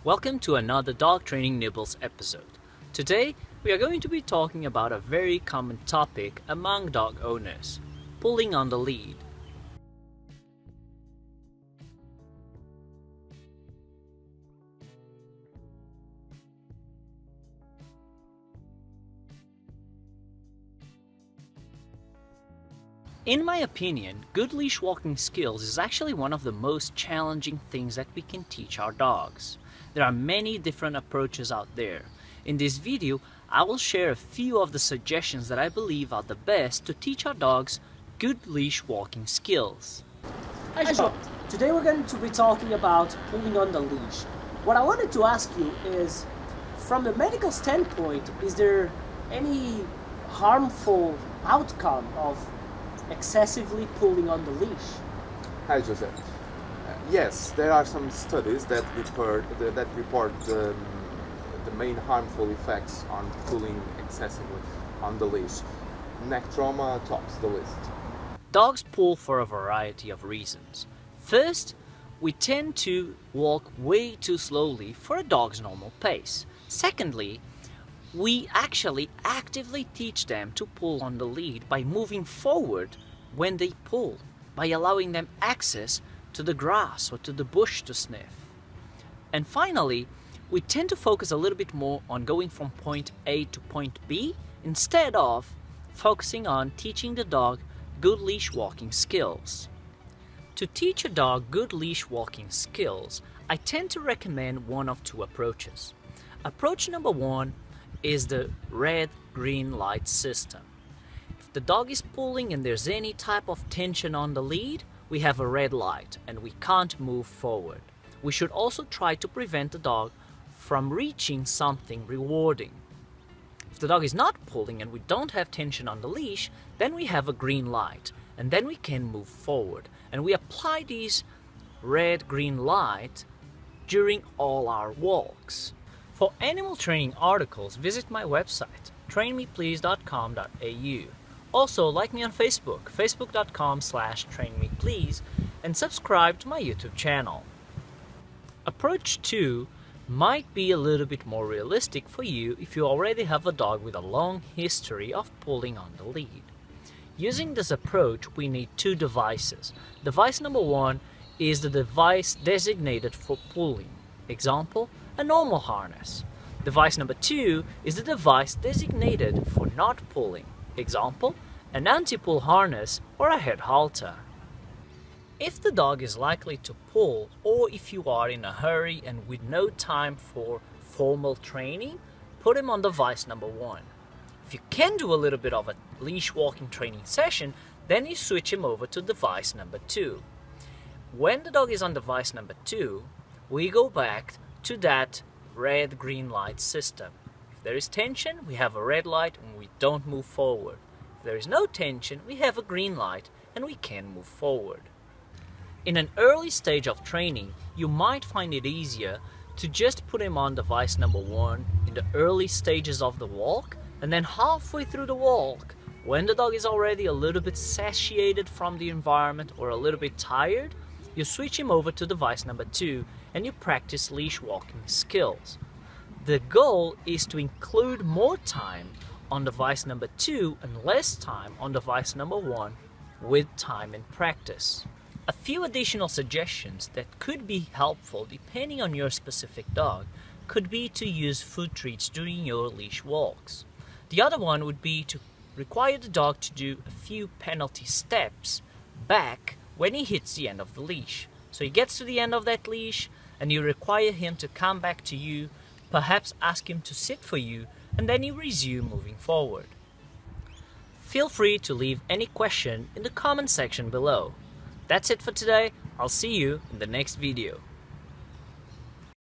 Welcome to another Dog Training Nibbles episode. Today we are going to be talking about a very common topic among dog owners, pulling on the lead. In my opinion, good leash walking skills is actually one of the most challenging things that we can teach our dogs. There are many different approaches out there. In this video, I will share a few of the suggestions that I believe are the best to teach our dogs good leash walking skills. Hi Sean, today we're going to be talking about pulling on the leash. What I wanted to ask you is, from a medical standpoint, is there any harmful outcome of excessively pulling on the leash? Hi Joseph. Yes, there are some studies that report the main harmful effects on pulling excessively on the leash. Neck trauma tops the list. Dogs pull for a variety of reasons. First, we tend to walk way too slowly for a dog's normal pace. Secondly, we actually actively teach them to pull on the lead by moving forward when they pull, by allowing them access to the grass or to the bush to sniff. And finally, we tend to focus a little bit more on going from point A to point B instead of focusing on teaching the dog good leash walking skills. To teach a dog good leash walking skills, I tend to recommend one of two approaches. Approach number one is the red-green light system. If the dog is pulling and there's any type of tension on the lead, we have a red light and we can't move forward. We should also try to prevent the dog from reaching something rewarding. If the dog is not pulling and we don't have tension on the leash, then we have a green light and then we can move forward. And we apply these red-green light during all our walks. For animal training articles, visit my website, trainmeplease.com.au. Also, like me on Facebook, facebook.com/trainmeplease, and subscribe to my YouTube channel. Approach 2 might be a little bit more realistic for you if you already have a dog with a long history of pulling on the lead. Using this approach, we need two devices. Device number one is the device designated for pulling. Example, a normal harness. Device number two is the device designated for not pulling. Example, an anti-pull harness or a head halter. If the dog is likely to pull, or if you are in a hurry and with no time for formal training, put him on device number one. If you can do a little bit of a leash walking training session, then you switch him over to device number two. When the dog is on device number two, we go back to that red-green light system. If there is tension, we have a red light and we don't move forward. If there is no tension, we have a green light and we can move forward. In an early stage of training, you might find it easier to just put him on device number one in the early stages of the walk, and then halfway through the walk, when the dog is already a little bit satiated from the environment or a little bit tired, you switch him over to device number two and you practice leash walking skills. The goal is to include more time on device number two and less time on device number one with time and practice. A few additional suggestions that could be helpful depending on your specific dog could be to use food treats during your leash walks. The other one would be to require the dog to do a few penalty steps back when he hits the end of the leash. So he gets to the end of that leash and you require him to come back to you, perhaps ask him to sit for you, and then you resume moving forward. Feel free to leave any question in the comment section below. That's it for today. I'll see you in the next video.